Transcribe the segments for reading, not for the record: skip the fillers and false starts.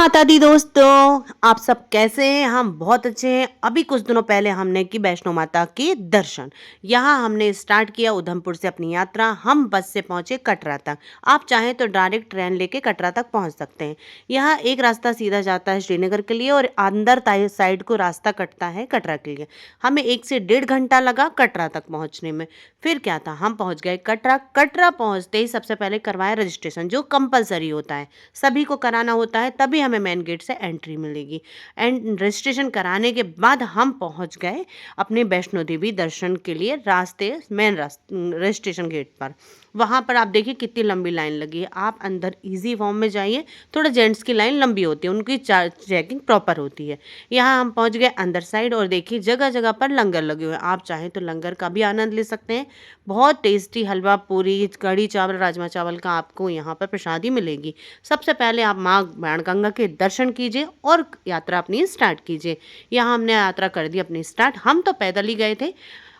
माता दी दोस्तों, आप सब कैसे हैं? हम बहुत अच्छे हैं। अभी कुछ दिनों पहले हमने की वैष्णो माता के दर्शन। यहाँ हमने स्टार्ट किया उधमपुर से अपनी यात्रा। हम बस से पहुंचे कटरा तक। आप चाहें तो डायरेक्ट ट्रेन लेके कटरा तक पहुंच सकते हैं। यहाँ एक रास्ता सीधा जाता है श्रीनगर के लिए और अंदर साइड को रास्ता कटता है कटरा के लिए। हमें 1 से 1.5 घंटा लगा कटरा तक पहुँचने में। फिर क्या था, हम पहुँच गए कटरा। कटरा पहुँचते ही सबसे पहले करवाया रजिस्ट्रेशन, जो कंपलसरी होता है, सभी को कराना होता है, तभी हमें मेन गेट से एंट्री मिलेगी। एंड रजिस्ट्रेशन कराने के बाद हम पहुंच गए अपने वैष्णो देवी दर्शन के लिए रास्ते मेन रजिस्ट्रेशन गेट पर। वहाँ पर आप देखिए कितनी लंबी लाइन लगी है। आप अंदर इजी फॉर्म में जाइए, थोड़ा जेंट्स की लाइन लंबी होती है, उनकी चेकिंग प्रॉपर होती है। यहाँ हम पहुँच गए अंदर साइड और देखिए जगह जगह पर लंगर लगे हुए हैं। आप चाहें तो लंगर का भी आनंद ले सकते हैं। बहुत टेस्टी हलवा पूरी कढ़ी चावल राजमा चावल का आपको यहाँ पर प्रसादी मिलेगी। सबसे पहले आप माँ बाणगंगा के दर्शन कीजिए और यात्रा अपनी स्टार्ट कीजिए। यहाँ हमने यात्रा कर दी अपनी स्टार्ट। हम तो पैदल ही गए थे।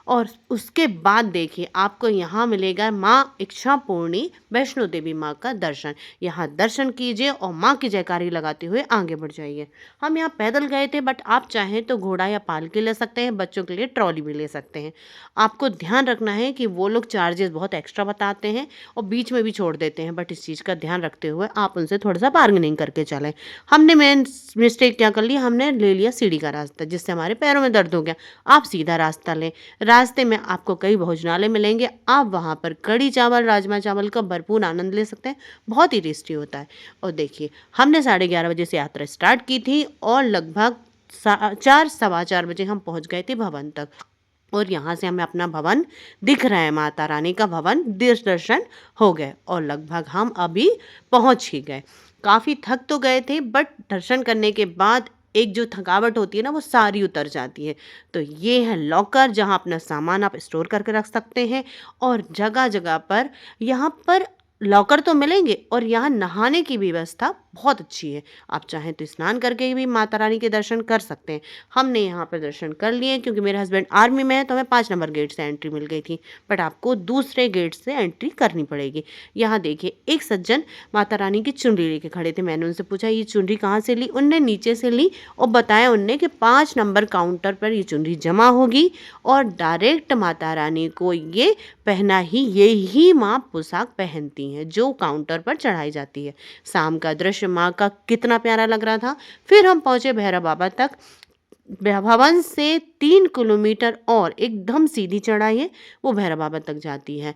और उसके बाद देखिए आपको यहाँ मिलेगा माँ इच्छा पूर्णी वैष्णो देवी माँ का दर्शन। यहाँ दर्शन कीजिए और माँ की जयकारी लगाते हुए आगे बढ़ जाइए। हम यहाँ पैदल गए थे, बट आप चाहें तो घोड़ा या पालकी ले सकते हैं, बच्चों के लिए ट्रॉली भी ले सकते हैं। आपको ध्यान रखना है कि वो लोग चार्जेस बहुत एक्स्ट्रा बताते हैं और बीच में भी छोड़ देते हैं, बट इस चीज़ का ध्यान रखते हुए आप उनसे थोड़ा सा बार्गेनिंग करके चलें। हमने मेन मिस्टेक क्या कर ली, हमने ले लिया सीढ़ी का रास्ता, जिससे हमारे पैरों में दर्द हो गया। आप सीधा रास्ता लें। रास्ते में आपको कई भोजनालय मिलेंगे। आप वहाँ पर कढ़ी चावल राजमा चावल का भरपूर आनंद ले सकते हैं। बहुत ही टेस्टी होता है। और देखिए हमने 11:30 बजे से यात्रा स्टार्ट की थी और लगभग 4 सवा 4 बजे हम पहुँच गए थे भवन तक। और यहाँ से हमें अपना भवन दिख रहा है, माता रानी का भवन दर्शन हो गए और लगभग हम अभी पहुँच ही गए। काफ़ी थक तो गए थे, बट दर्शन करने के बाद एक जो थकावट होती है ना, वो सारी उतर जाती है। तो ये है लॉकर, जहाँ अपना सामान आप स्टोर करके रख सकते हैं। और जगह जगह पर यहाँ पर लॉकर तो मिलेंगे और यहाँ नहाने की व्यवस्था बहुत अच्छी है। आप चाहें तो स्नान करके भी माता रानी के दर्शन कर सकते हैं। हमने यहाँ पर दर्शन कर लिए, क्योंकि मेरे हस्बैंड आर्मी में है तो हमें 5 नंबर गेट से एंट्री मिल गई थी, बट आपको दूसरे गेट से एंट्री करनी पड़ेगी। यहाँ देखिए एक सज्जन माता रानी की चुनरी लेके खड़े थे। मैंने उनसे पूछा ये चुनरी कहाँ से ली। उनने नीचे से ली और बताया उनने कि 5 नंबर काउंटर पर ये चुनरी जमा होगी और डायरेक्ट माता रानी को ये पहना ही यही माँ पोशाक पहनती हैं जो काउंटर पर चढ़ाई जाती है। शाम का दृश्य माँ का कितना प्यारा लग रहा था। फिर हम पहुँचे भैरव बाबा तक। भवन से 3 किलोमीटर और एकदम सीधी चढ़ाई है, वो भैरव बाबा तक जाती है।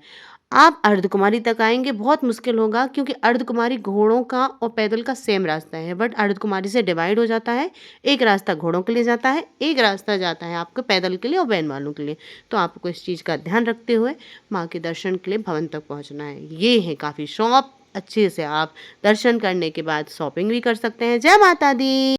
आप अर्धकुमारी तक आएंगे, बहुत मुश्किल होगा, क्योंकि अर्धकुमारी घोड़ों का और पैदल का सेम रास्ता है, बट अर्धकुमारी से डिवाइड हो जाता है। एक रास्ता घोड़ों के लिए जाता है, एक रास्ता जाता है आपको पैदल के लिए और वैन वालों के लिए। तो आपको इस चीज़ का ध्यान रखते हुए माँ के दर्शन के लिए भवन तक पहुँचना है। ये है काफ़ी शॉप, अच्छे से आप दर्शन करने के बाद शॉपिंग भी कर सकते हैं। जय माता दी।